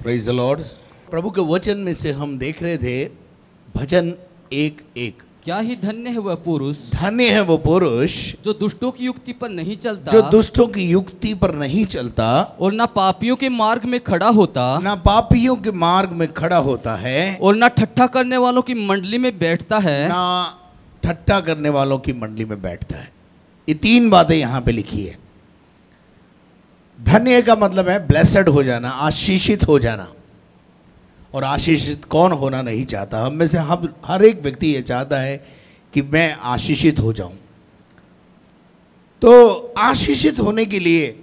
Praise the Lord. प्रभु के वचन में से हम देख रहे थे भजन 1:1। क्या ही धन्य है वह पुरुष, धन्य है वो पुरुष जो दुष्टों की युक्ति पर नहीं चलता, जो दुष्टों की युक्ति पर नहीं चलता और ना पापियों के मार्ग में खड़ा होता, ना पापियों के मार्ग में खड़ा होता है, और ना ठट्ठा करने वालों की मंडली में बैठता है, ना ठट्ठा करने वालों की मंडली में बैठता है। ये तीन बातें यहाँ पे लिखी है। धन्य का मतलब है ब्लेसड हो जाना, आशीषित हो जाना। और आशीषित कौन होना नहीं चाहता? हम में से हम हर एक व्यक्ति ये चाहता है कि मैं आशीषित हो जाऊं। तो आशीषित होने के लिए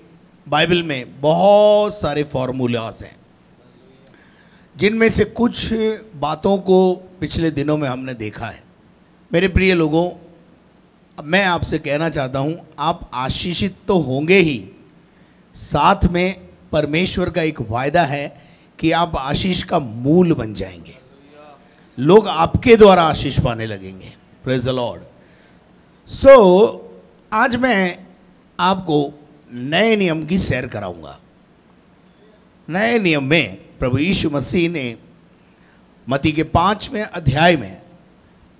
बाइबल में बहुत सारे फॉर्मूलास हैं, जिनमें से कुछ बातों को पिछले दिनों में हमने देखा है। मेरे प्रिय लोगों, मैं आपसे कहना चाहता हूं, आप आशीषित तो होंगे ही, साथ में परमेश्वर का एक वायदा है कि आप आशीष का मूल बन जाएंगे। लोग आपके द्वारा आशीष पाने लगेंगे। Praise the Lord. सो आज मैं आपको नए नियम की सैर कराऊंगा। नए नियम में प्रभु यीशु मसीह ने मत्ती के 5वें अध्याय में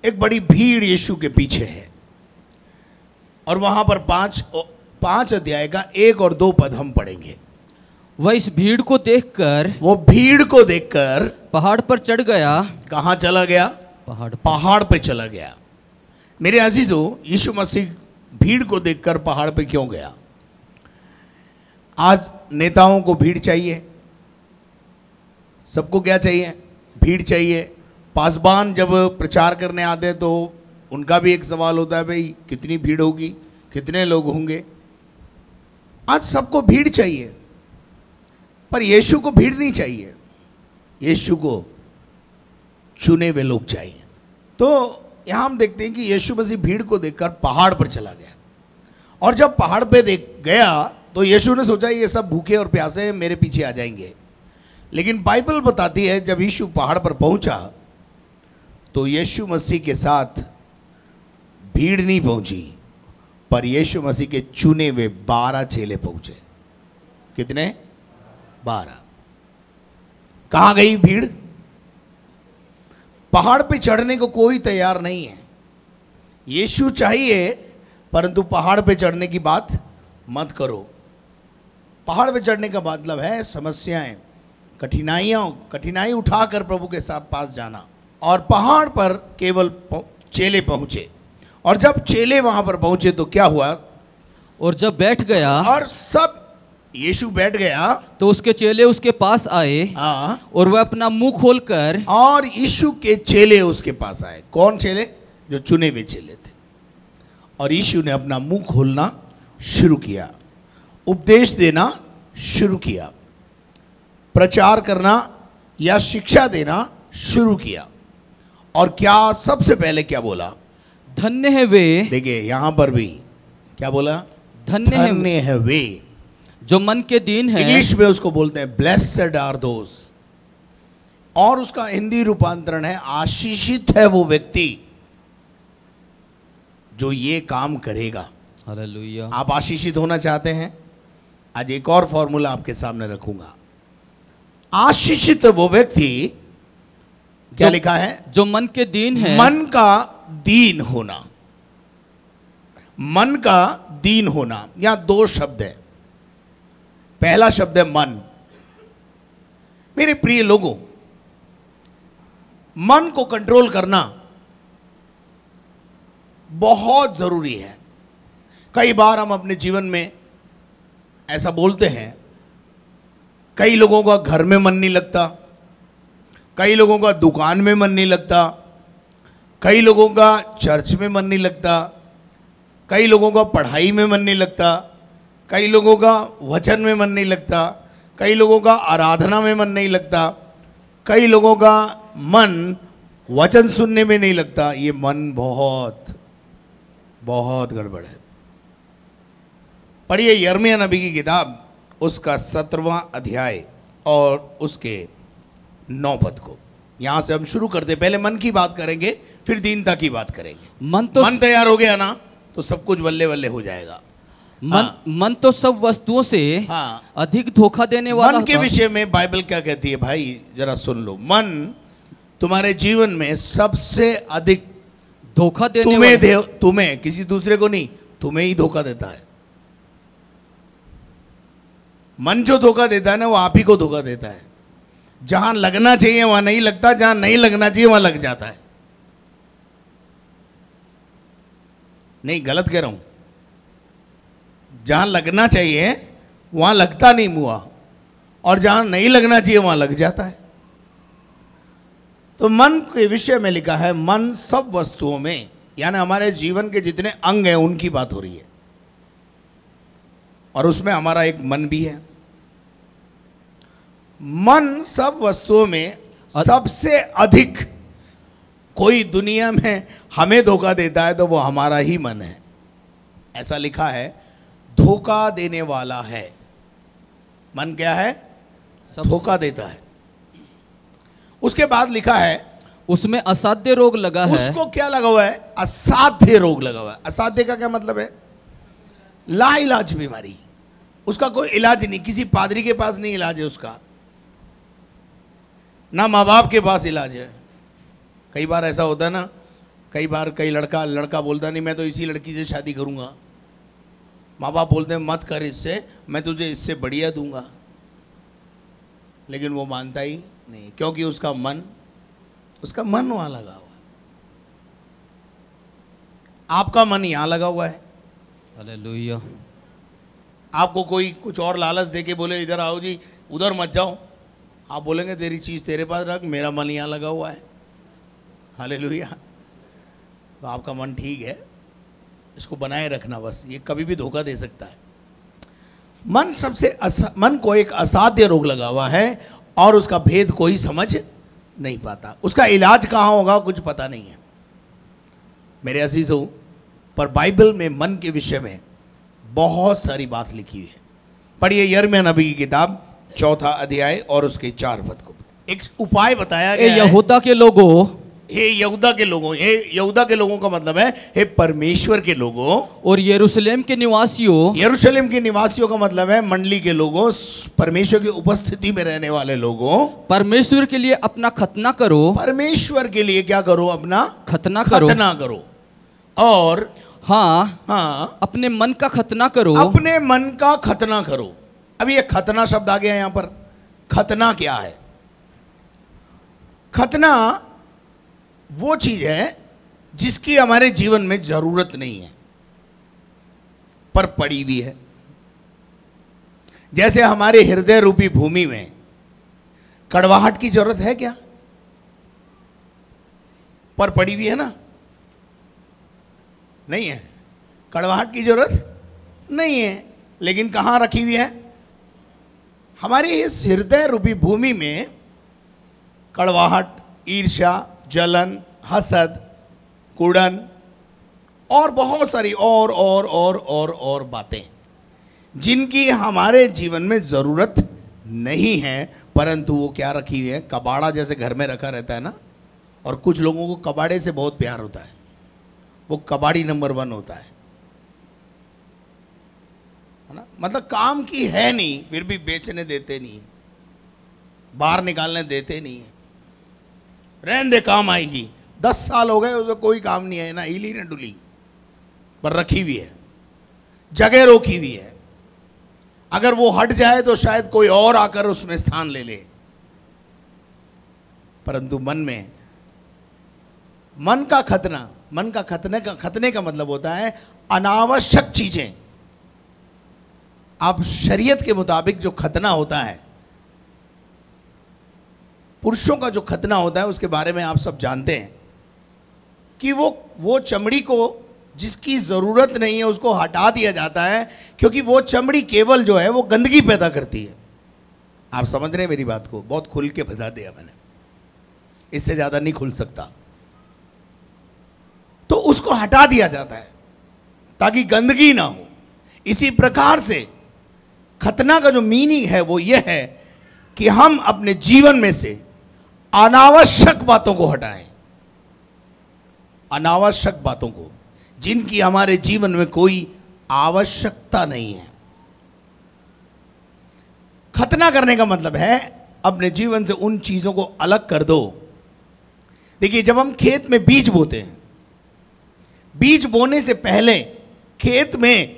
एक बड़ी भीड़ यीशु के पीछे है, और वहां पर पांच अध्याय का 1 और 2 पद हम पढ़ेंगे। वह इस भीड़ को देखकर, वो भीड़ को देखकर पहाड़ पर चढ़ गया। कहाँ चला गया? पहाड़ पे चला गया। मेरे अजीजों, यीशु मसीह भीड़ को देखकर पहाड़ पे क्यों गया? आज नेताओं को भीड़ चाहिए, सबको क्या चाहिए? भीड़ चाहिए। पासबान जब प्रचार करने आते हैं तो उनका भी एक सवाल होता है, भाई कितनी भीड़ होगी, कितने लोग होंगे? आज सबको भीड़ चाहिए, पर यीशु को भीड़ नहीं चाहिए। यीशु को चुने हुए लोग चाहिए। तो यहां हम देखते हैं कि यीशु मसीह भीड़ को देखकर पहाड़ पर चला गया, और जब पहाड़ पे देख गया तो यीशु ने सोचा ये सब भूखे और प्यासे हैं, मेरे पीछे आ जाएंगे। लेकिन बाइबल बताती है जब यीशु पहाड़ पर पहुंचा तो यीशु मसीह के साथ भीड़ नहीं पहुंची, पर यीशु मसीह के चुने हुए 12 चेले पहुंचे। कितने? 12। कहाँ गई भीड़? पहाड़ पे चढ़ने को कोई तैयार नहीं है। यीशु चाहिए, परंतु पहाड़ पे चढ़ने की बात मत करो। पहाड़ पे चढ़ने का मतलब है समस्याएं, कठिनाई उठाकर प्रभु के साथ पास जाना। और पहाड़ पर केवल चेले पहुंचे, और जब चेले वहां पर पहुंचे तो क्या हुआ? और जब बैठ गया, और सब यीशु बैठ गया तो उसके चेले उसके पास आए, और वह अपना मुंह खोलकर, और यीशु के चेले उसके पास आए। कौन चेले? जो चुने हुए चेले थे। और यीशु ने अपना मुंह खोलना शुरू किया, उपदेश देना शुरू किया, प्रचार करना या शिक्षा देना शुरू किया। और क्या सबसे पहले क्या बोला? धन्य है वे। देखिए यहां पर भी क्या बोला? धन्य है वे जो मन के दीन है। इंग्लिश में उसको बोलते हैं ब्लेस्ड आर दोस, और उसका हिंदी रूपांतरण है आशीषित है वो व्यक्ति जो ये काम करेगा। हालेलुया। आप आशीषित होना चाहते हैं? आज एक और फॉर्मूला आपके सामने रखूंगा। आशीषित वो व्यक्ति, क्या लिखा है? जो मन के दीन है। मन का दीन होना। मन का दीन होना, यहां 2 शब्द है। पहला शब्द है मन। मेरे प्रिय लोगों, मन को कंट्रोल करना बहुत जरूरी है। कई बार हम अपने जीवन में ऐसा बोलते हैं, कई लोगों का घर में मन नहीं लगता, कई लोगों का दुकान में मन नहीं लगता, कई लोगों का चर्च में मन नहीं लगता, कई लोगों का पढ़ाई में मन नहीं लगता, कई लोगों का वचन में मन नहीं लगता, कई लोगों का आराधना में मन नहीं लगता, कई लोगों का मन वचन सुनने में नहीं लगता। ये मन बहुत बहुत गड़बड़ है। पढ़िए यिर्मयाह नबी की किताब, उसका 17वां अध्याय और उसके 9 पद को। यहां से हम शुरू करते। पहले मन की बात करेंगे, फिर दीनता की बात करेंगे। मन तैयार हो गया ना तो सब कुछ बल्ले बल्ले हो जाएगा। मन तो सब वस्तुओं से हाँ। अधिक धोखा देने वाला मन के होता। विषय में बाइबल क्या कहती है भाई, जरा सुन लो। मन तुम्हारे जीवन में सबसे अधिक धोखा देने वाला। तुम्हें, किसी दूसरे को नहीं, तुम्हें ही धोखा देता है। मन जो धोखा देता है ना, वो आप ही को धोखा देता है। जहां लगना चाहिए वहां नहीं लगता, जहां नहीं लगना चाहिए वहां लग जाता है। नहीं, गलत कह रहा हूं। जहां लगना चाहिए वहां लगता नहीं मुआ, और जहां नहीं लगना चाहिए वहां लग जाता है। तो मन के विषय में लिखा है, मन सब वस्तुओं में, यानी हमारे जीवन के जितने अंग हैं उनकी बात हो रही है, और उसमें हमारा एक मन भी है। मन सब वस्तुओं में सबसे अधिक कोई दुनिया में हमें धोखा देता है तो वो हमारा ही मन है। ऐसा लिखा है, धोखा देने वाला है। मन क्या है? धोखा देता है। उसके बाद लिखा है, उसमें असाध्य रोग लगा है। उसको क्या लगा हुआ है? असाध्य रोग लगा हुआ है। असाध्य का क्या मतलब है? लाइलाज बीमारी, उसका कोई इलाज नहीं, किसी पादरी के पास नहीं इलाज है उसका, ना माँ बाप के पास इलाज है। कई बार ऐसा होता है ना, कई बार कई लड़का बोलता नहीं मैं तो इसी लड़की से शादी करूंगा, माँ बाप बोलते हैं मत कर इससे, मैं तुझे इससे बढ़िया दूंगा, लेकिन वो मानता ही नहीं, क्योंकि उसका मन वहां लगा हुआ है। आपका मन यहां लगा हुआ है। हालेलुया। आपको कोई कुछ और लालच देके बोले इधर आओ जी, उधर मत जाओ, आप बोलेंगे तेरी चीज तेरे पास रख, मेरा मन यहां लगा हुआ है। हालेलुया। तो आपका मन ठीक है, इसको बनाए रखना बस, ये कभी भी धोखा दे सकता है। मन को एक असाध्य रोग लगा हुआ है, और उसका भेद कोई समझ नहीं पाता। उसका इलाज कहाँ होगा कुछ पता नहीं है मेरे अजीजों। पर बाइबल में मन के विषय में बहुत सारी बात लिखी हुई है। पढ़िए यिर्मयाह नबी की किताब 4 अध्याय और उसके 4 पद को। एक उपाय बताया गया है। यहूदा के लोगों, हे यहूदा के लोगों, हे यहूदा के लोगों का मतलब है हे परमेश्वर के लोगों, और यरूशलेम के निवासियों, यरूशलेम के निवासियों का मतलब है मंडली के लोगों, परमेश्वर की उपस्थिति में रहने वाले लोगों। परमेश्वर के लिए अपना खतना करो। परमेश्वर के लिए क्या करो? अपना खतना करो। खतना करो। और हाँ, अपने मन का खतना करो। अपने मन का खतना करो। अब ये खतना शब्द आ गया यहां पर। खतना क्या है? खतना वो चीज है जिसकी हमारे जीवन में जरूरत नहीं है पर पड़ी हुई है। जैसे हमारे हृदय रूपी भूमि में कड़वाहट की जरूरत है क्या? पर पड़ी हुई है ना? नहीं है, कड़वाहट की जरूरत नहीं है, लेकिन कहां रखी हुई है? हमारी इस हृदय रूपी भूमि में कड़वाहट, ईर्ष्या, जलन, हसद, कुड़न और बहुत सारी और बातें जिनकी हमारे जीवन में ज़रूरत नहीं है, परंतु वो क्या रखी हुई है? कबाड़ा जैसे घर में रखा रहता है ना, और कुछ लोगों को कबाड़े से बहुत प्यार होता है, वो कबाड़ी नंबर 1 होता है ना। मतलब काम की है नहीं, फिर भी बेचने देते नहीं, बाहर निकालने देते नहीं है, रहने दे काम आएगी। 10 साल हो गए उसको कोई काम नहीं है ना, हिली न डुली, पर रखी हुई है, जगह रोकी हुई है। अगर वो हट जाए तो शायद कोई और आकर उसमें स्थान ले ले। परंतु मन का खतने का मतलब होता है अनावश्यक चीजें। अब शरीयत के मुताबिक जो खतना होता है, पुरुषों का जो खतना होता है, उसके बारे में आप सब जानते हैं कि वो चमड़ी को जिसकी ज़रूरत नहीं है उसको हटा दिया जाता है, क्योंकि वो चमड़ी केवल जो है वो गंदगी पैदा करती है। आप समझ रहे हैं मेरी बात को? बहुत खुल के बता दिया मैंने, इससे ज़्यादा नहीं खुल सकता। तो उसको हटा दिया जाता है ताकि गंदगी ना हो। इसी प्रकार से खतना का जो मीनिंग है वो ये है कि हम अपने जीवन में से अनावश्यक बातों को हटाएं, अनावश्यक बातों को जिनकी हमारे जीवन में कोई आवश्यकता नहीं है। खतना करने का मतलब है अपने जीवन से उन चीजों को अलग कर दो। देखिए, जब हम खेत में बीज बोते हैं, बीज बोने से पहले खेत में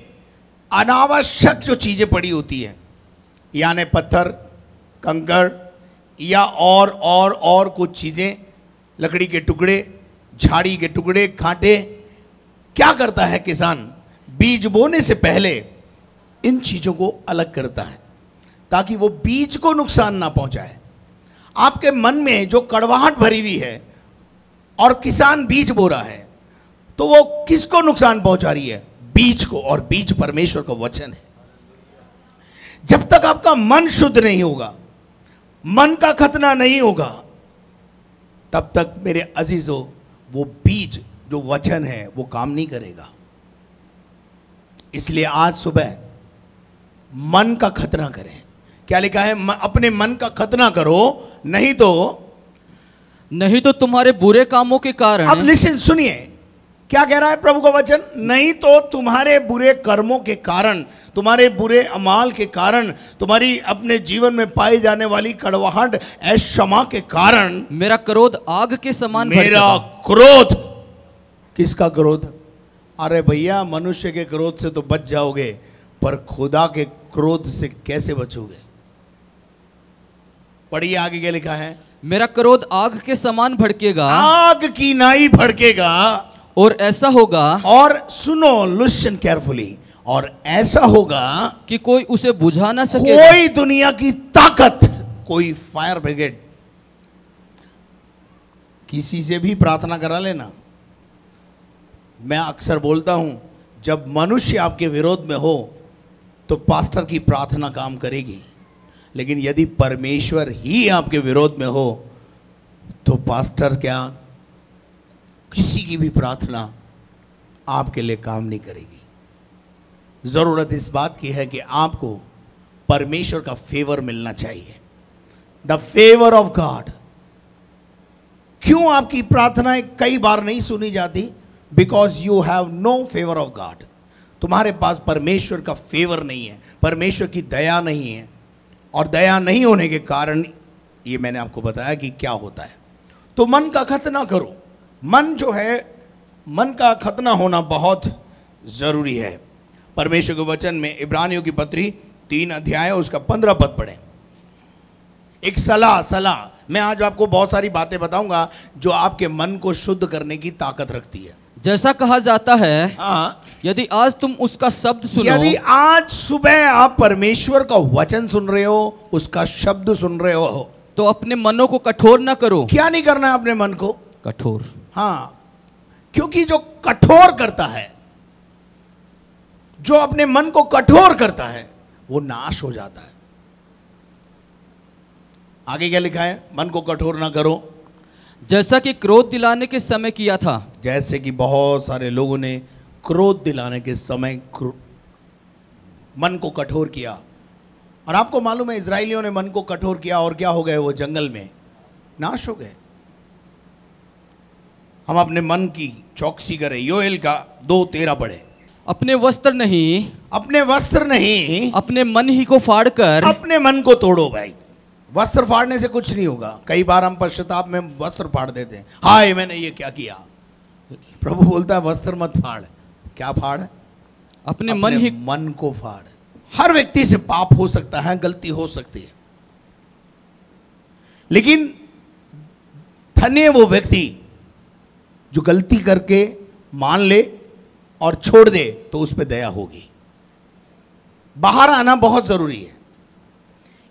अनावश्यक जो चीजें पड़ी होती हैं, यानी पत्थर, कंकड़ या और कुछ चीजें, लकड़ी के टुकड़े, झाड़ी के टुकड़े, कांटे, क्या करता है किसान? बीज बोने से पहले इन चीजों को अलग करता है ताकि वो बीज को नुकसान ना पहुंचाए। आपके मन में जो कड़वाहट भरी हुई है और किसान बीज बो रहा है, तो वो किसको नुकसान पहुंचा रही है? बीज को। और बीज परमेश्वर का वचन है। जब तक आपका मन शुद्ध नहीं होगा, मन का खतना नहीं होगा, तब तक मेरे अजीजों वो बीज जो वचन है वो काम नहीं करेगा। इसलिए आज सुबह मन का खतना करें। क्या लिखा है? अपने मन का खतना करो, नहीं तो तुम्हारे बुरे कामों के कारण। अब लिसन, सुनिए क्या कह रहा है प्रभु का वचन। नहीं तो तुम्हारे बुरे कर्मों के कारण, तुम्हारे बुरे अमाल के कारण, तुम्हारी अपने जीवन में पाई जाने वाली कड़वाहट, अक्षमा के कारण मेरा क्रोध आग के समान मेरा क्रोध। किसका क्रोध? अरे भैया, मनुष्य के क्रोध से तो बच जाओगे, पर खुदा के क्रोध से कैसे बचोगे? पढ़िए आगे क्या लिखा है। मेरा क्रोध आग के समान भड़केगा, आग की नाई भड़केगा। और ऐसा होगा, और सुनो, लिसन केयरफुली, और ऐसा होगा कि कोई उसे बुझा ना सकेगा। कोई दुनिया की ताकत, कोई फायर ब्रिगेड, किसी से भी प्रार्थना करा लेना। मैं अक्सर बोलता हूं, जब मनुष्य आपके विरोध में हो तो पास्टर की प्रार्थना काम करेगी, लेकिन यदि परमेश्वर ही आपके विरोध में हो तो पास्टर क्या, किसी की भी प्रार्थना आपके लिए काम नहीं करेगी। जरूरत इस बात की है कि आपको परमेश्वर का फेवर मिलना चाहिए, द फेवर ऑफ गॉड। क्यों आपकी प्रार्थनाएं कई बार नहीं सुनी जाती? Because you have no favour of God. तुम्हारे पास परमेश्वर का फेवर नहीं है, परमेश्वर की दया नहीं है, और दया नहीं होने के कारण ये मैंने आपको बताया कि क्या होता है। तो मन का खतना करो। मन जो है, मन का खतना होना बहुत जरूरी है। परमेश्वर के वचन में इब्रानियों की पत्री 3 अध्याय उसका 15 पद पढ़ें। एक सलाह मैं आज आपको बहुत सारी बातें बताऊंगा जो आपके मन को शुद्ध करने की ताकत रखती है। जैसा कहा जाता है, हाँ, यदि आज तुम उसका शब्द सुनो, यदि आज सुबह आप परमेश्वर का वचन सुन रहे हो, उसका शब्द सुन रहे हो, तो अपने मनों को कठोर ना करो। क्या नहीं करना है अपने मन को? कठोर। हाँ, क्योंकि जो कठोर करता है, जो अपने मन को कठोर करता है, वो नाश हो जाता है। आगे क्या लिखा है? मन को कठोर ना करो, जैसा कि क्रोध दिलाने के समय किया था। जैसे कि बहुत सारे लोगों ने क्रोध दिलाने के समय मन को कठोर किया। और आपको मालूम है, इजराइलियों ने मन को कठोर किया और क्या हो गए? वो जंगल में नाश हो गए। हम अपने मन की चौकसी करें। योएल का 2:13 पढ़े। अपने वस्त्र नहीं, अपने मन ही को फाड़कर अपने मन को तोड़ो। भाई, वस्त्र फाड़ने से कुछ नहीं होगा। कई बार हम पश्चाताप में वस्त्र फाड़ देते हैं, हाय मैंने ये क्या किया। प्रभु बोलता है वस्त्र मत फाड़। क्या फाड़? अपने मन को फाड़। हर व्यक्ति से पाप हो सकता है, गलती हो सकती है, लेकिन धन्य वो व्यक्ति जो गलती करके मान ले और छोड़ दे, तो उस पर दया होगी। बाहर आना बहुत जरूरी है।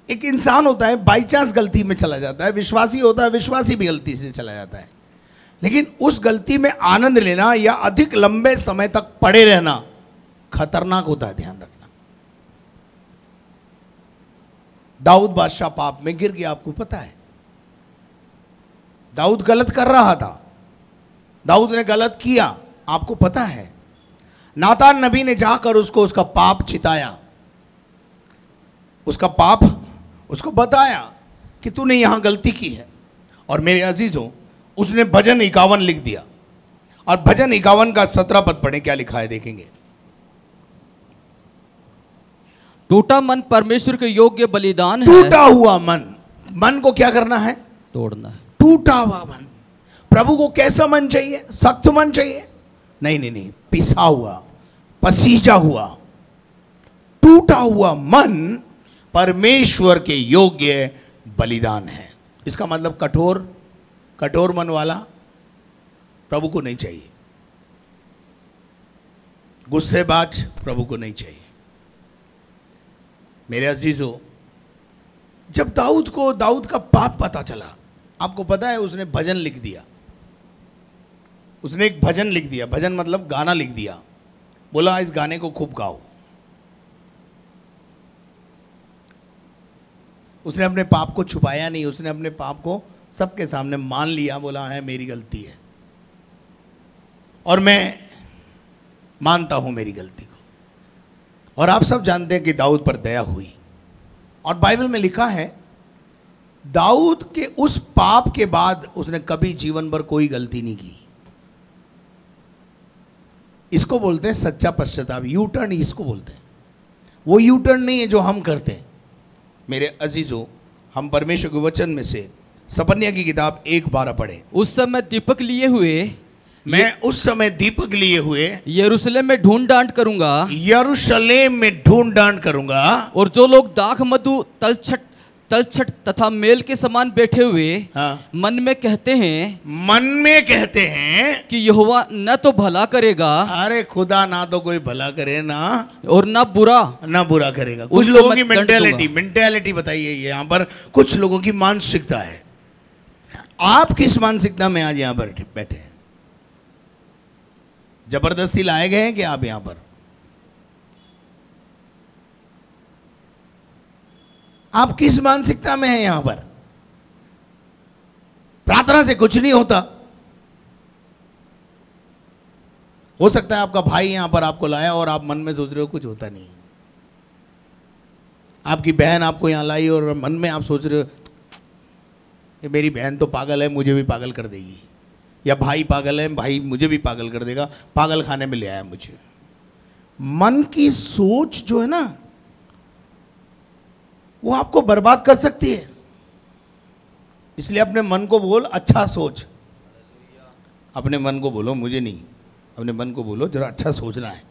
एक इंसान होता है, बाई चांस गलती में चला जाता है, विश्वासी होता है, विश्वासी भी गलती से चला जाता है, लेकिन उस गलती में आनंद लेना या अधिक लंबे समय तक पड़े रहना खतरनाक होता है। ध्यान रखना। दाऊद बादशाह पाप में गिर गया, आपको पता है। दाऊद गलत कर रहा था, दाऊद ने गलत किया, आपको पता है। नातान नबी ने जाकर उसको उसका पाप चिताया, उसका पाप उसको बताया कि तूने यहां गलती की है। और मेरे अजीजों, उसने भजन 51 लिख दिया। और भजन 51 का 17 पद पढ़ें, क्या लिखा है देखेंगे। टूटा मन परमेश्वर के योग्य बलिदान है। टूटा हुआ मन को क्या करना है? तोड़ना है। टूटा हुआ मन। प्रभु को कैसा मन चाहिए? सख्त मन चाहिए? नहीं, पिसा हुआ, पसीजा हुआ, टूटा हुआ मन परमेश्वर के योग्य बलिदान है। इसका मतलब कठोर मन वाला प्रभु को नहीं चाहिए। गुस्सेबाज प्रभु को नहीं चाहिए। मेरे अजीजों, जब दाऊद का पाप पता चला, आपको पता है उसने भजन लिख दिया। उसने एक भजन लिख दिया। भजन मतलब गाना लिख दिया। बोला इस गाने को खूब गाओ। उसने अपने पाप को छुपाया नहीं। उसने अपने पाप को सबके सामने मान लिया। बोला है मेरी गलती है और मैं मानता हूं मेरी गलती को। और आप सब जानते हैं कि दाऊद पर दया हुई। और बाइबल में लिखा है दाऊद के उस पाप के बाद उसने कभी जीवन भर कोई गलती नहीं की। इसको बोलते हैं सच्चा पश्चाताप। यू टर्न इसको बोलते हैं। वो यू टर्न नहीं है जो हम करते हैं। मेरे अजीजों, हम परमेश्वर के वचन में से सपन्या की किताब 1:12 पढ़े। उस समय दीपक लिए हुए यरूशलेम में ढूंढ डांट करूंगा। यरूशलेम में ढूंढ डांट करूंगा। और जो लोग दाख मधु तलछट तथा मेल के समान बैठे हुए मन में कहते हैं कि यहोवा न तो भला करेगा। अरे खुदा ना तो कोई भला करे ना और ना बुरा करेगा। कुछ लोगों की मेंटेलिटी बताइए। यहाँ पर कुछ लोगों की मानसिकता है। आप किस मानसिकता में आज यहाँ पर बैठे हैं? जबरदस्ती लाए गए हैं कि आप यहां पर? आप किस मानसिकता में हैं यहां पर? प्रार्थना से कुछ नहीं होता। हो सकता है आपका भाई यहां पर आपको लाया और आप मन में सोच रहे हो कुछ होता नहीं। आपकी बहन आपको यहां लाई और मन में आप सोच रहे हो ये मेरी बहन तो पागल है, मुझे भी पागल कर देगी। या भाई पागल है, भाई मुझे भी पागल कर देगा, पागल खाने में ले आया मुझे। मन की सोच जो है ना, वो आपको बर्बाद कर सकती है। इसलिए अपने मन को बोल अच्छा सोच। अपने मन को बोलो मुझे नहीं, अपने मन को बोलो जरा अच्छा सोचना है,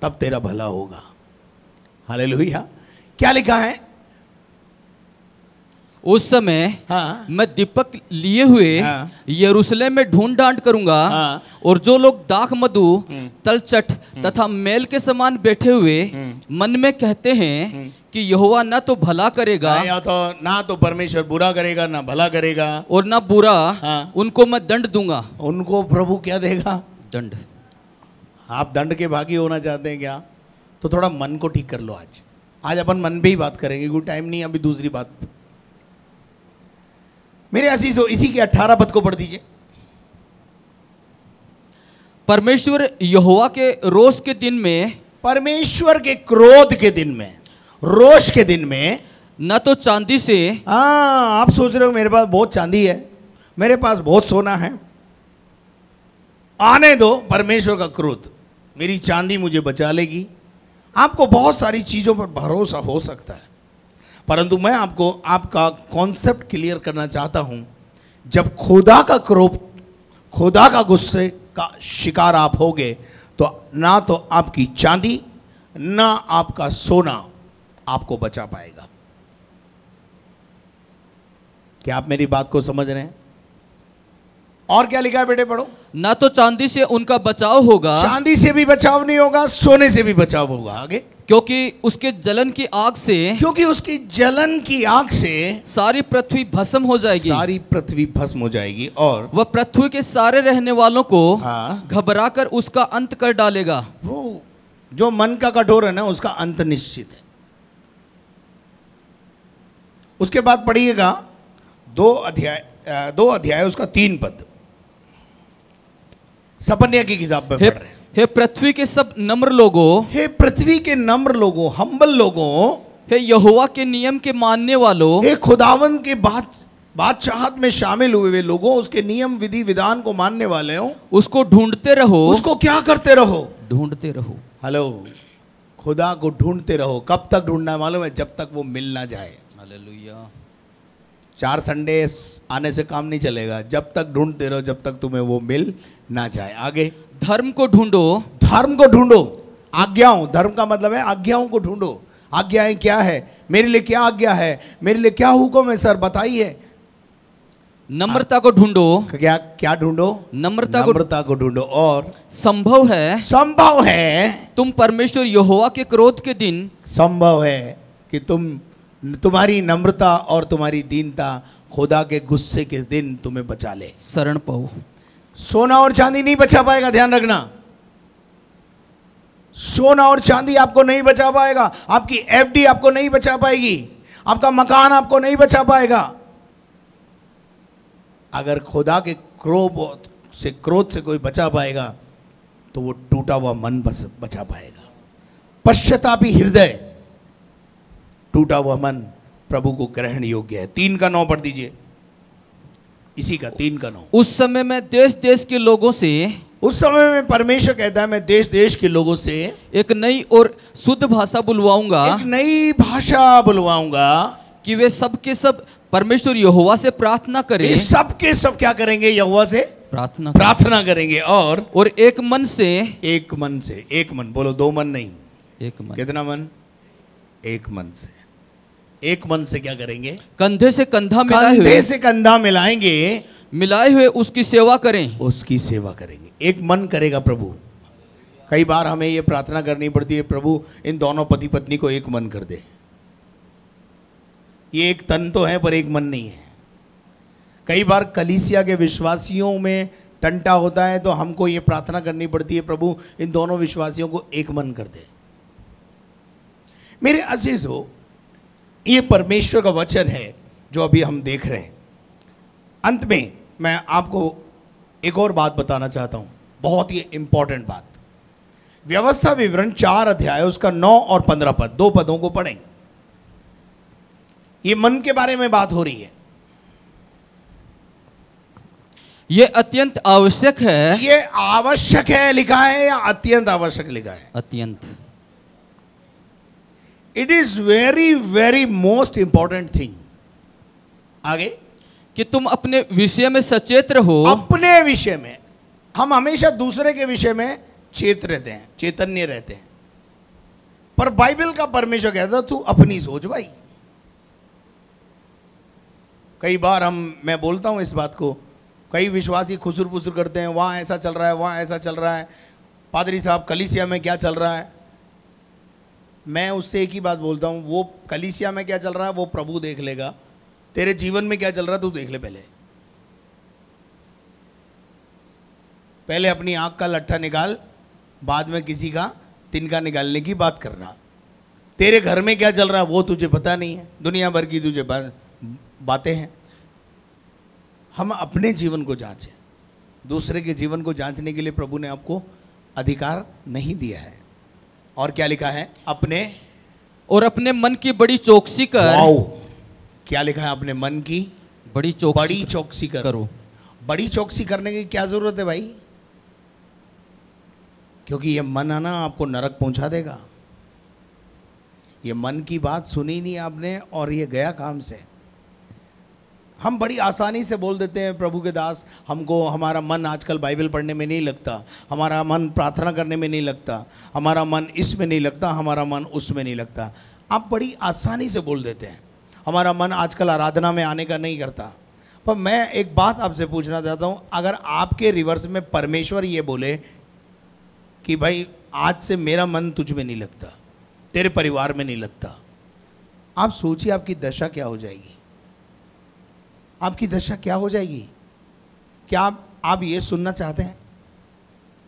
तब तेरा भला होगा। हालेलुया। क्या लिखा है? उस समय मैं दीपक लिए हुए यरूशलेम में ढूंढ डांट करूंगा। और जो लोग दाख मधु तलछट तथा मेल के समान बैठे हुए मन में कहते हैं कि यहोवा ना तो भला करेगा, ना तो परमेश्वर बुरा करेगा, ना भला करेगा और ना बुरा, उनको मैं दंड दूंगा। उनको प्रभु क्या देगा? दंड। आप दंड के भागी होना चाहते हैं क्या? तो थोड़ा मन को ठीक कर लो। आज अपन मन पे ही बात करेंगे क्योंकि टाइम नहीं। अभी दूसरी बात मेरे अजीजों, इसी के 18 पद को पढ़ दीजिए। परमेश्वर यहोवा के रोष के दिन में, परमेश्वर के क्रोध के दिन में, रोष के दिन में न तो चांदी से। आप सोच रहे हो मेरे पास बहुत चांदी है, मेरे पास बहुत सोना है, आने दो परमेश्वर का क्रोध, मेरी चांदी मुझे बचा लेगी। आपको बहुत सारी चीजों पर भरोसा हो सकता है, परंतु मैं आपको आपका कॉन्सेप्ट क्लियर करना चाहता हूं। जब खुदा का क्रोध, खुदा का गुस्से का शिकार आप होगे तो ना तो आपकी चांदी ना आपका सोना आपको बचा पाएगा। क्या आप मेरी बात को समझ रहे हैं? और क्या लिखा है बेटे, पढ़ो। ना तो चांदी से उनका बचाव होगा, चांदी से भी बचाव नहीं होगा, सोने से भी बचाव होगा। आगे, क्योंकि उसके जलन की आग से, क्योंकि उसकी जलन की आग से सारी पृथ्वी भस्म हो जाएगी, सारी पृथ्वी भस्म हो जाएगी और वह पृथ्वी के सारे रहने वालों को घबराकर उसका अंत कर डालेगा। वो जो मन का कठोर है ना, उसका अंत निश्चित है। उसके बाद पढ़िएगा 2 अध्याय उसका 3 पद, सपन्या की किताब में पढ़ रहे हैं। हे पृथ्वी के सब नम्र लोगों, हे पृथ्वी के नम्र लोगों, हम्बल लोगों, हे यहोवा के नियम के मानने वालों, हे खुदावन के बादशाहत में शामिल हुए वे लोगों, उसके नियम विधि विधान को मानने वाले हो, उसको ढूंढते रहो। उसको क्या करते रहो? ढूंढते रहो। हेलो, खुदा को ढूंढते रहो। कब तक ढूंढना है मालूम है? जब तक वो मिल ना जाए। हालेलुया। 4 संडे आने से काम नहीं चलेगा, जब तक ढूंढते रहो जब तक तुम्हें वो मिल ना जाए। आगे, धर्म को ढूंढो। धर्म को ढूंढो, आज्ञाओं, धर्म का मतलब है आज्ञाओं को ढूंढो। आज्ञाएं क्या है? मेरे लिए क्या आज्ञा है, मेरे लिए क्या हुक्म है सर बताइए। नम्रता को ढूंढो। क्या क्या ढूंढो? नम्रता को ढूंढो। और संभव है तुम परमेश्वर यहोवा के क्रोध के दिन, संभव है कि तुम्हारी नम्रता और तुम्हारी दीनता खुदा के गुस्से के दिन तुम्हें बचा ले। शरण पाओ। सोना और चांदी नहीं बचा पाएगा, ध्यान रखना। सोना और चांदी आपको नहीं बचा पाएगा, आपकी एफडी आपको नहीं बचा पाएगी, आपका मकान आपको नहीं बचा पाएगा। अगर खुदा के क्रोध से कोई बचा पाएगा तो वो टूटा हुआ मन बचा पाएगा। पश्चातापी हृदय, टूटा हुआ मन प्रभु को ग्रहण योग्य है। 3:9 पढ़ दीजिए, इसी का 3:9। उस समय मैं देश देश के लोगों से, उस समय में परमेश्वर कहता है मैं देश देश के लोगों से एक नई और शुद्ध भाषा बुलवाऊंगा, एक नई भाषा बुलवाऊंगा कि वे सब के सब परमेश्वर यहोवा से प्रार्थना करें। सब के सब क्या करेंगे? यहोवा से प्रार्थना करेंगे। और एक मन से, एक मन, बोलो 2 मन नहीं, एक मन। कितना मन? एक मन से। एक मन से क्या करेंगे? कंधे से कंधा मिलाए हुए उसकी सेवा करें। उसकी सेवा करेंगे, एक मन करेगा प्रभु। कई बार हमें ये प्रार्थना करनी पड़ती है, प्रभु इन दोनों पति पत्नी को एक मन कर दे। ये एक तन तो है पर एक मन नहीं है। कई बार कलीसिया के विश्वासियों में टंटा होता है तो हमको ये प्रार्थना करनी पड़ती है, प्रभु इन दोनों विश्वासियों को एक मन कर दे। मेरे अजीजों, ये परमेश्वर का वचन है जो अभी हम देख रहे हैं। अंत में मैं आपको एक और बात बताना चाहता हूं, बहुत ही इंपॉर्टेंट बात। व्यवस्था विवरण 4 अध्याय उसका 9 और 15 पद, 2 पदों को पढ़ेंगे। ये मन के बारे में बात हो रही है। ये अत्यंत आवश्यक है। ये आवश्यक है लिखा है या अत्यंत आवश्यक लिखा है? अत्यंत। It is very very most important thing. आगे, कि तुम अपने विषय में सचेत रहो। अपने विषय में, हम हमेशा दूसरे के विषय में चेत रहते हैं, चैतन्य रहते हैं, पर बाइबल का परमेश्वर कहता है तू अपनी सोच भाई। कई बार मैं बोलता हूं इस बात को, कई विश्वासी खुसुर पुसुर करते हैं, वहां ऐसा चल रहा है, वहां ऐसा चल रहा है, पादरी साहब कलीसिया में क्या चल रहा है। मैं उससे एक ही बात बोलता हूं, वो कलीसिया में क्या चल रहा है वो प्रभु देख लेगा, तेरे जीवन में क्या चल रहा है तू देख ले। पहले अपनी आंख का लट्ठा निकाल, बाद में किसी का तिनका निकालने की बात करना। तेरे घर में क्या चल रहा है वो तुझे पता नहीं है, दुनिया भर की तुझे बातें हैं। हम अपने जीवन को जांचें, दूसरे के जीवन को जांचने के लिए प्रभु ने आपको अधिकार नहीं दिया है। और क्या लिखा है? अपने मन की बड़ी चौकसी कर। क्या लिखा है? अपने मन की बड़ी चौकसी करो। बड़ी चौकसी करने की क्या जरूरत है भाई? क्योंकि ये मन है ना आपको नरक पहुंचा देगा। ये मन की बात सुनी नहीं आपने और ये गया काम से। हम बड़ी आसानी से बोल देते हैं प्रभु के दास, हमको हमारा मन आजकल बाइबल पढ़ने में नहीं लगता, हमारा मन प्रार्थना करने में नहीं लगता, हमारा मन इसमें नहीं लगता, हमारा मन उसमें नहीं लगता। आप बड़ी आसानी से बोल देते हैं, हमारा मन आजकल आराधना में आने का नहीं करता। पर मैं एक बात आपसे पूछना चाहता हूँ, अगर आपके रिवर्स में परमेश्वर ये बोले कि भाई आज से मेरा मन तुझ में नहीं लगता, तेरे परिवार में नहीं लगता, आप सोचिए आपकी दशा क्या हो जाएगी। आपकी दशा क्या हो जाएगी? क्या आप ये सुनना चाहते हैं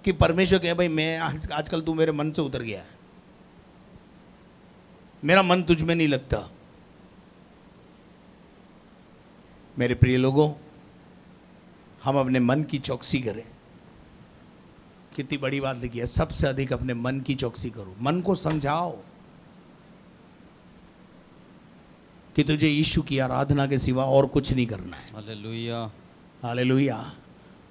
कि परमेश्वर कहे भाई मैं आजकल तू मेरे मन से उतर गया है, मेरा मन तुझ में नहीं लगता? मेरे प्रिय लोगों, हम अपने मन की चौकसी करें। कितनी बड़ी बात लिखी है, सबसे अधिक अपने मन की चौकसी करो। मन को समझाओ कि तुझे यीशु की आराधना के सिवा और कुछ नहीं करना है। Hallelujah, hallelujah.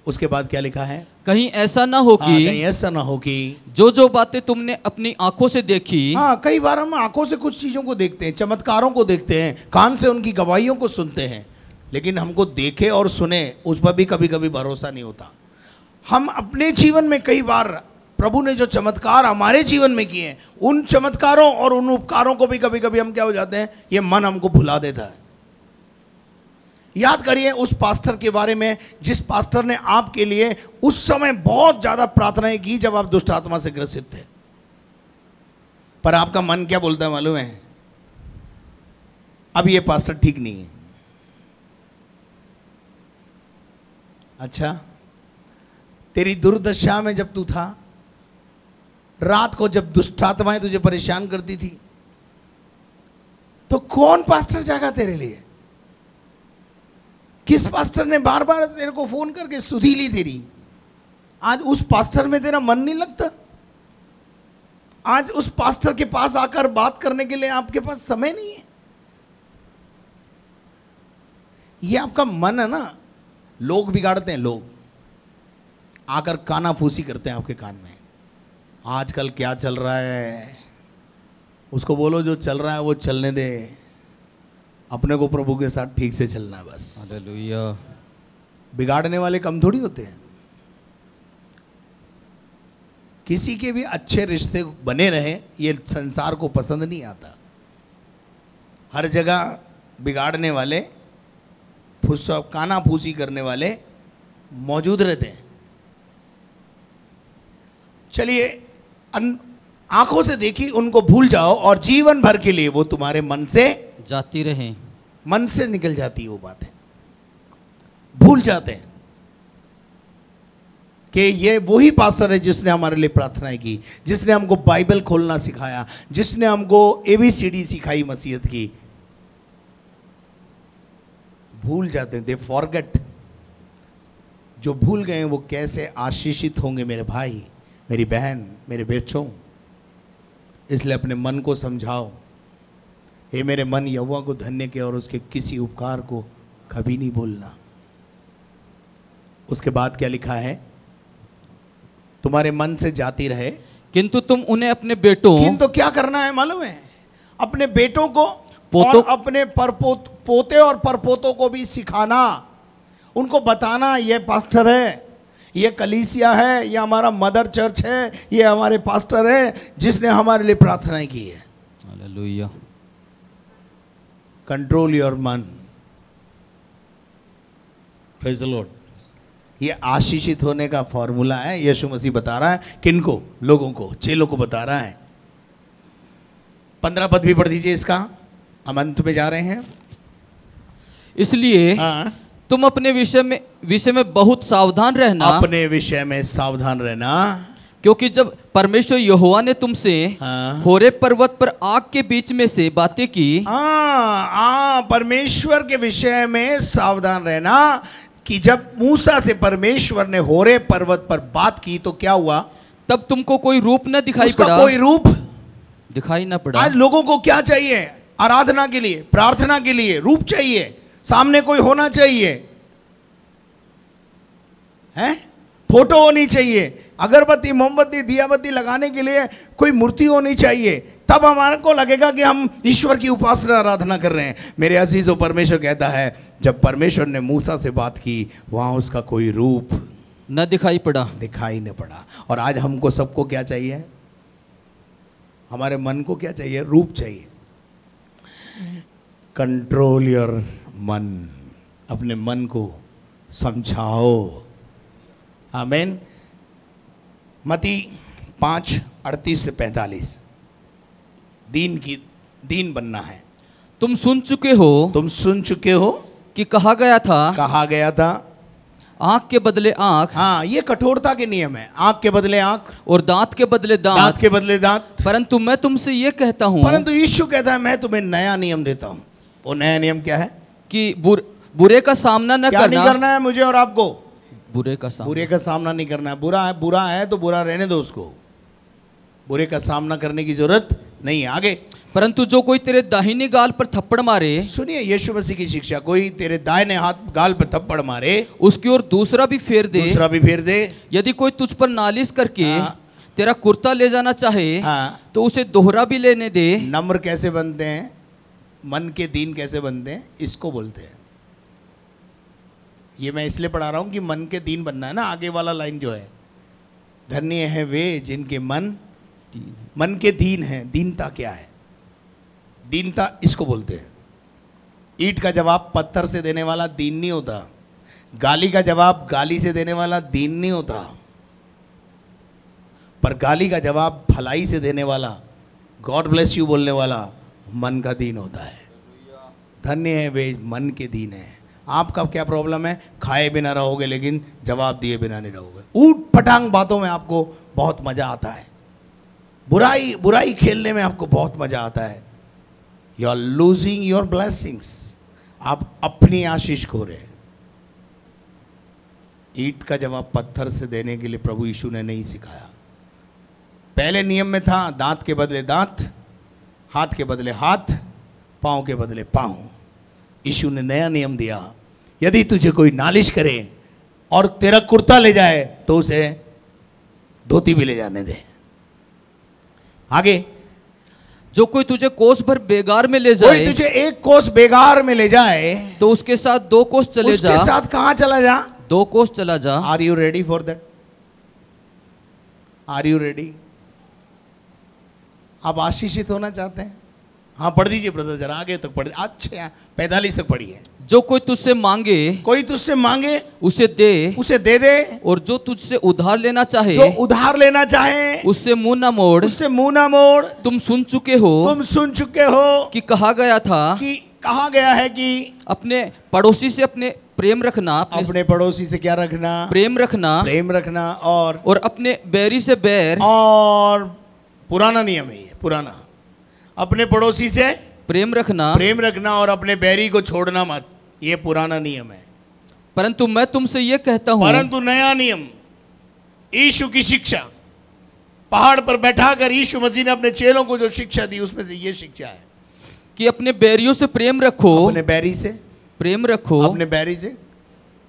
उसके बाद क्या लिखा है? कहीं ऐसा ना हो कि कहीं ऐसा ना हो कि जो जो बातें तुमने अपनी आंखों से देखी। कई बार हम आंखों से कुछ चीजों को देखते हैं, चमत्कारों को देखते हैं, कान से उनकी गवाहियों को सुनते हैं, लेकिन हमको देखे और सुने उस पर भी कभी कभी भरोसा नहीं होता। हम अपने जीवन में कई बार प्रभु ने जो चमत्कार हमारे जीवन में किए हैं, उन चमत्कारों और उन उपकारों को भी कभी कभी हम क्या हो जाते हैं, ये मन हमको भुला देता है। याद करिए उस पास्टर के बारे में जिस पास्टर ने आपके लिए उस समय बहुत ज्यादा प्रार्थनाएं की जब आप दुष्ट आत्मा से ग्रसित थे, पर आपका मन क्या बोलता है मालूम है? अब ये पास्टर ठीक नहीं है। अच्छा, तेरी दुर्दशा में जब तू था, रात को जब दुष्ट आत्माएं तुझे परेशान करती थी, तो कौन पास्टर जागा तेरे लिए? किस पास्टर ने बार बार तेरे को फोन करके सुधी ली तेरी? आज उस पास्टर में तेरा मन नहीं लगता? आज उस पास्टर के पास आकर बात करने के लिए आपके पास समय नहीं है? ये आपका मन है ना, लोग बिगाड़ते हैं। लोग आकर कानाफूसी करते हैं आपके कान में, आजकल क्या चल रहा है, उसको बोलो जो चल रहा है वो चलने दे, अपने को प्रभु के साथ ठीक से चलना है बस। हालेलुया। बिगाड़ने वाले कम थोड़ी होते हैं। किसी के भी अच्छे रिश्ते बने रहे, ये संसार को पसंद नहीं आता। हर जगह बिगाड़ने वाले, कानाफूसी करने वाले मौजूद रहते हैं। चलिए, आंखों से देखी उनको भूल जाओ और जीवन भर के लिए वो तुम्हारे मन से जाती रहे। मन से निकल जाती है वो बातें, भूल जाते हैं कि ये वही पास्टर है जिसने हमारे लिए प्रार्थनाएं की, जिसने हमको बाइबल खोलना सिखाया, जिसने हमको ABCD सिखाई मसीहत की। भूल जाते हैं, दे फॉरगेट। जो भूल गए वो कैसे आशीषित होंगे मेरे भाई, मेरी बहन, मेरे बेटों। इसलिए अपने मन को समझाओ, हे मेरे मन, यहोवा को धन्य के और उसके किसी उपकार को कभी नहीं भूलना। उसके बाद क्या लिखा है? तुम्हारे मन से जाती रहे, किंतु तुम उन्हें अपने बेटों, किंतु क्या करना है मालूम है? अपने बेटों को और अपने पोते और परपोतों को भी सिखाना, उनको बताना ये पास्टर है, ये कलीसिया है, ये हमारा मदर चर्च है, ये हमारे पास्टर है जिसने हमारे लिए प्रार्थनाएं की है। हालेलुया। कंट्रोल योर मन। Praise the Lord. ये आशीषित होने का फॉर्मूला है। यीशु मसीह बता रहा है किनको? लोगों को, चेलों को बता रहा है। 15 पद भी पढ़ दीजिए इसका, हम अंत में जा रहे हैं। इसलिए तुम अपने विषय में बहुत सावधान रहना। अपने विषय में सावधान रहना, क्योंकि जब परमेश्वर यहोवा ने तुमसे होरेब पर्वत पर आग के बीच में से बातें की। परमेश्वर के विषय में सावधान रहना कि जब मूसा से परमेश्वर ने होरेब पर्वत पर बात की तो क्या हुआ? तब तुमको कोई रूप न दिखाई पड़ा। कोई रूप दिखाई न पड़ा। आज लोगों को क्या चाहिए? आराधना के लिए, प्रार्थना के लिए रूप चाहिए, सामने कोई होना चाहिए, है? फोटो होनी चाहिए, अगरबत्ती, मोमबत्ती, दियाबत्ती लगाने के लिए कोई मूर्ति होनी चाहिए, तब हमारे को लगेगा कि हम ईश्वर की उपासना आराधना कर रहे हैं। मेरे अजीजों, परमेश्वर कहता है जब परमेश्वर ने मूसा से बात की वहां उसका कोई रूप न दिखाई न पड़ा। और आज हमको सबको क्या चाहिए? हमारे मन को क्या चाहिए? रूप चाहिए। कंट्रोल योर मन। अपने मन को समझाओ। आमीन। मती 5:38 से 45। दीन बनना है। तुम सुन चुके हो कि कहा गया था आंख के बदले आंख। हाँ, ये कठोरता के नियम है। आंख के बदले आंख और दांत के बदले दांत। परंतु मैं तुमसे ये कहता हूँ, परंतु यीशु कहता है मैं तुम्हें नया नियम देता हूँ। वो नया नियम क्या है? कि बुरे का सामना न करना। नहीं करना है मुझे और आपको? बुरे का सामना नहीं करना है। बुरा है तो बुरा रहने दो उसको, बुरे का सामना करने की जरूरत नहीं है। आगे, परंतु जो कोई तेरे दाहिने गाल पर थप्पड़ मारे, सुनिए यीशु मसीह की शिक्षा, कोई तेरे दाहिने हाथ गाल पर थप्पड़ मारे उसकी ओर दूसरा भी फेर दे। दूसरा भी फेर दे। यदि कोई तुझ पर नालिश करके तेरा कुर्ता ले जाना चाहे तो उसे दोहरा भी लेने दे। नम्र कैसे बनते हैं, मन के दीन कैसे बनते हैं, इसको बोलते हैं। ये मैं इसलिए पढ़ा रहा हूं कि मन के दीन बनना है ना। आगे वाला लाइन जो है, धन्य है वे जिनके मन के दीन है। दीनता क्या है? दीनता इसको बोलते हैं। ईंट का जवाब पत्थर से देने वाला दीन नहीं होता। गाली का जवाब गाली से देने वाला दीन नहीं होता। पर गाली का जवाब भलाई से देने वाला, गॉड ब्लेस यू बोलने वाला मन का दीन होता है। धन्य है वे मन के दीन है। आपका क्या प्रॉब्लम है? खाए बिना रहोगे लेकिन जवाब दिए बिना नहीं रहोगे। ऊट पटांग बातों में आपको बहुत मजा आता है। बुराई खेलने में आपको बहुत मजा आता है। You are losing your blessings. आप अपनी आशीष खो रहे हैं। ईंट का जवाब पत्थर से देने के लिए प्रभु यीशु ने नहीं सिखाया। पहले नियम में था दांत के बदले दांत, हाथ के बदले हाथ, पांव के बदले पांव। यीशु ने नया नियम दिया। यदि तुझे कोई नालिश करे और तेरा कुर्ता ले जाए तो उसे धोती भी ले जाने दे। आगे, जो कोई तुझे कोस भर बेगार में ले जाए, कोई तुझे एक कोस बेगार में ले जाए तो उसके साथ 2 कोस चले जा। उसके साथ कहां चला जा? 2 कोस चला जा। Are you ready for that? Are you ready? आप आशीषित होना चाहते हैं? हाँ, पढ़ दीजिए ब्रदर, जरा आगे तक पढ़। अच्छा 45 तक पढ़िए। जो कोई तुझसे मांगे, कोई तुझसे मांगे उसे दे दे। और जो तुझसे उधार लेना चाहे, उससे मुंह ना मोड़। तुम सुन चुके हो कि कहा गया है कि अपने पड़ोसी से अपने प्रेम रखना। अपने पड़ोसी से क्या रखना? प्रेम रखना। और अपने बैरी से बैर। और पुराना नियम है ये, पुराना। अपने पड़ोसी से प्रेम रखना और अपने बैरी को छोड़ना मत। ये पुराना नियम है। परंतु मैं तुमसे ये कहता हूं, परंतु नया नियम, यीशु की शिक्षा, पहाड़ पर बैठाकर यीशु मसीह ने अपने चेलों को जो शिक्षा दी उसमें से ये शिक्षा है कि अपने बैरियों से प्रेम रखो। अपने बैरी से प्रेम रखो। अपने बैरी से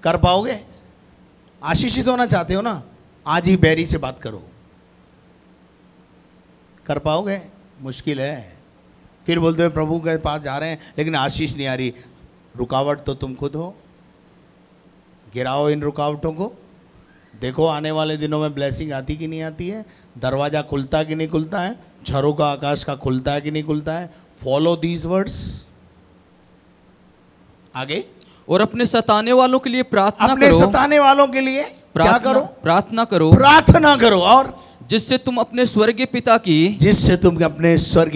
कर पाओगे? आशीषित होना चाहते हो ना? आज ही बैरी से बात करो। कर पाओगे? मुश्किल है। फिर बोलते हो प्रभु के पास जा रहे हैं लेकिन आशीष नहीं आ रही। रुकावट तो तुम खुद हो। गिराओ इन रुकावटों को। देखो आने वाले दिनों में ब्लेसिंग आती कि नहीं आती है। दरवाजा खुलता कि नहीं खुलता है। झरोका आकाश का खुलता है कि नहीं खुलता है। Follow these words. आगे, और अपने सताने वालों के लिए प्रार्थना करो। अपने सताने वालों के लिए क्या करो? प्रार्थना करो। और जिससे तुम अपने स्वर्गीय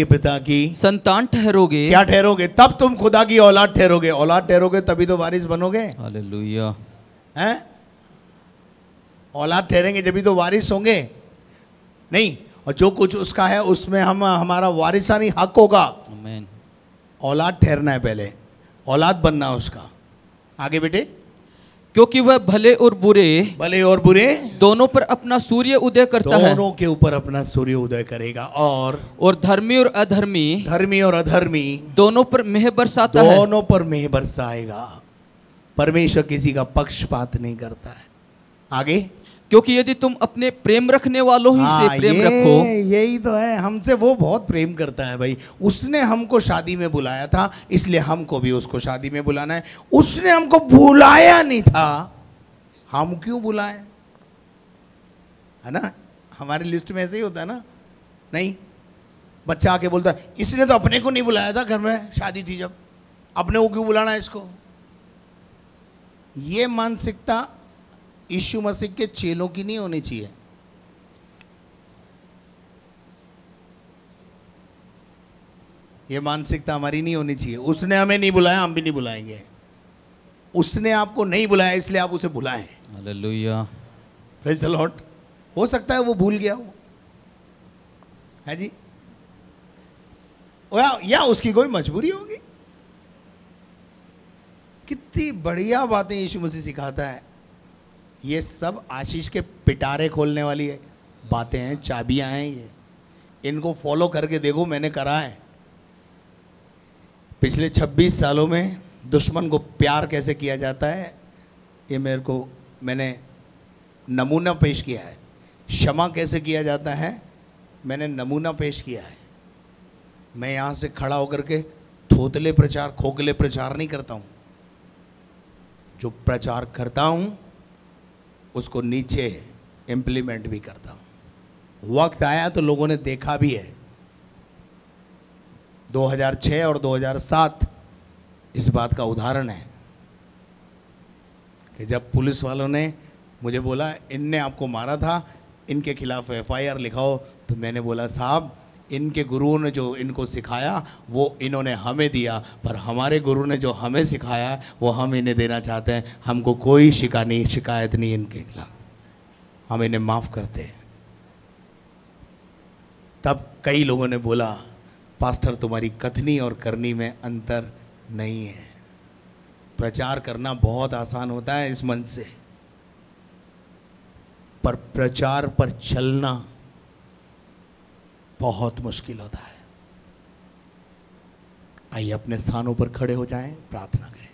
पिता की संतान ठहरोगे। क्या ठहरोगे? तब तुम खुदा की औलाद ठहरोगे। औलाद ठहरोगे तभी तो वारिस बनोगे। हालेलुया। हैं? औलाद ठहरेंगे जब भी तो वारिस होंगे। नहीं, और जो कुछ उसका है उसमें हमारा वारिसानी हक होगा। आमीन। औलाद ठहरना है पहले, औलाद बनना है उसका। आगे बेटे, क्योंकि वह भले और बुरे दोनों पर अपना सूर्य उदय करता है। दोनों के ऊपर अपना सूर्य उदय करेगा। और धर्मी और अधर्मी दोनों पर मेह बरसाएगा। परमेश्वर किसी का पक्षपात नहीं करता है। आगे, क्योंकि यदि तुम अपने प्रेम रखने वालों ही से प्रेम रखो। यही तो है, हमसे वो बहुत प्रेम करता है भाई। उसने हमको शादी में बुलाया था, इसलिए हमको भी उसको शादी में बुलाना है। उसने हमको बुलाया नहीं था, हम क्यों बुलाएं? है ना? हमारी लिस्ट में ऐसे ही होता है ना। नहीं, बच्चा आके बोलता है इसने तो अपने को नहीं बुलाया था, घर में शादी थी जब, अपने को क्यों बुलाना है इसको? ये मानसिकता यीशु मसीह के चेलों की नहीं होनी चाहिए। ये मानसिकता हमारी नहीं होनी चाहिए। उसने हमें नहीं बुलाया, हम भी नहीं बुलाएंगे। उसने आपको नहीं बुलाया इसलिए आप उसे बुलाएं। Hallelujah, praise the Lord. हो सकता है वो भूल गया हो, है जी, या उसकी कोई मजबूरी होगी। कितनी बढ़िया बातें यीशु मसीह सिखाता है। ये सब आशीष के पिटारे खोलने वाली बातें हैं, चाबियां हैं ये। इनको फॉलो करके देखो, मैंने करा है। पिछले 26 सालों में दुश्मन को प्यार कैसे किया जाता है ये मैंने नमूना पेश किया है। क्षमा कैसे किया जाता है मैंने नमूना पेश किया है। मैं यहाँ से खड़ा होकर के थोतले प्रचार, खोखले प्रचार नहीं करता हूँ। जो प्रचार करता हूँ उसको नीचे इम्प्लीमेंट भी करता हूँ। वक्त आया तो लोगों ने देखा भी है। 2006 और 2007 इस बात का उदाहरण है कि जब पुलिस वालों ने मुझे बोला इनने आपको मारा था, इनके खिलाफ FIR लिखाओ, तो मैंने बोला साहब इनके गुरुओं ने जो इनको सिखाया वो इन्होंने हमें दिया, पर हमारे गुरु ने जो हमें सिखाया वो हम इन्हें देना चाहते हैं। हमको कोई शिकायत नहीं इनके खिलाफ, हम इन्हें माफ़ करते हैं। तब कई लोगों ने बोला पास्टर तुम्हारी कथनी और करनी में अंतर नहीं है। प्रचार करना बहुत आसान होता है इस मंच से, पर प्रचार पर चलना बहुत मुश्किल होता है। आइए अपने स्थानों पर खड़े हो जाएं, प्रार्थना करें।